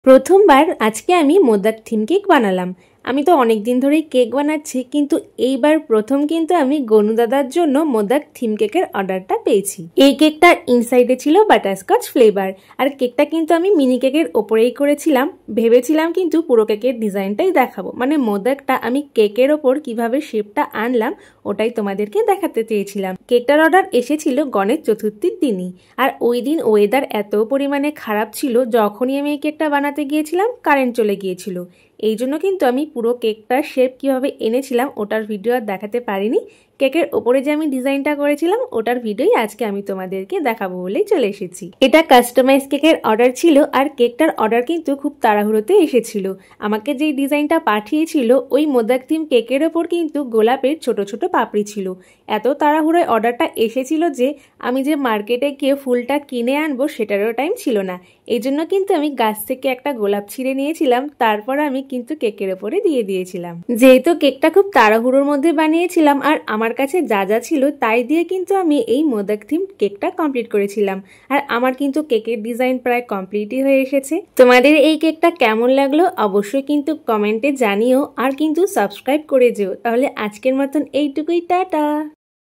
প্রথমবার আজকে আমি মোদক থিম কেক বানালাম। আমি তো অনেক দিন ধরেই কেক বানাচ্ছি, কিন্তু এইবার প্রথম কিন্তু আমি গনু দাদার জন্য মোদক থিম কেকের অর্ডারটা পেয়েছি। এই কেকটার ইনসাইডে ছিল বাটারস্কচ ফ্লেভার, আর কেকটা কিন্তু আমি মিনি কেকের ওপরেই করেছিলাম। ভেবেছিলাম কিন্তু পুরো কেকের ডিজাইনটাই দেখাবো, মানে মোদকটা আমি কেকের ওপর কিভাবে শেপটা আনলাম ওটাই তোমাদেরকে দেখাতে চেয়েছিলাম। কেকটার অর্ডার এসেছিল গণেশ চতুর্থীর দিনই, আর ওই দিন ওয়েদার এত পরিমাণে খারাপ ছিল, যখনই আমি এই কেকটা বানাতে গিয়েছিলাম কারেন্ট চলে গিয়েছিল। এই জন্য কিন্তু আমি পুরো কেকটার শেপ কিভাবে এনেছিলাম ওটার ভিডিও আর দেখাতে পারিনি। কেকের ওপরে যে আমি ডিজাইনটা করেছিলাম ওটার ভিডিওই আজকে আমি তোমাদেরকে দেখাবো বলেই চলে এসেছি। এটা কাস্টমাইজ কেকের অর্ডার ছিল, আর কেকটার অর্ডার কিন্তু খুব তাড়াহুড়োতে এসেছিল। আমাকে যেই ডিজাইনটা পাঠিয়েছিল ওই মোদক থিম কেকের ওপর কিন্তু গোলাপের ছোট ছোট পাপড়ি ছিল। এত তাড়াহুড়োয় অর্ডারটা এসেছিল যে আমি যে মার্কেটে গিয়ে ফুলটা কিনে আনবো সেটারও টাইম ছিল না। এই জন্য কিন্তু আমি গাছ থেকে একটা গোলাপ ছিঁড়ে নিয়েছিলাম, তারপর আমি কিন্তু কেকের ওপরে দিয়ে দিয়েছিলাম। যেহেতু কেকটা খুব তাড়াহুড়োর মধ্যে বানিয়েছিলাম আর আমার কাছে যা যা ছিল তাই দিয়ে কিন্তু আমি এই মোদক থিম কেকটা কমপ্লিট করেছিলাম। আর আমার কিন্তু কেকের ডিজাইন প্রায় কমপ্লিটই হয়ে এসেছে। তোমাদের এই কেকটা কেমন লাগলো অবশ্যই কিন্তু কমেন্টে জানিও, আর কিন্তু সাবস্ক্রাইব করে যেও। তাহলে আজকের মতন এইটুকুই, টাটা।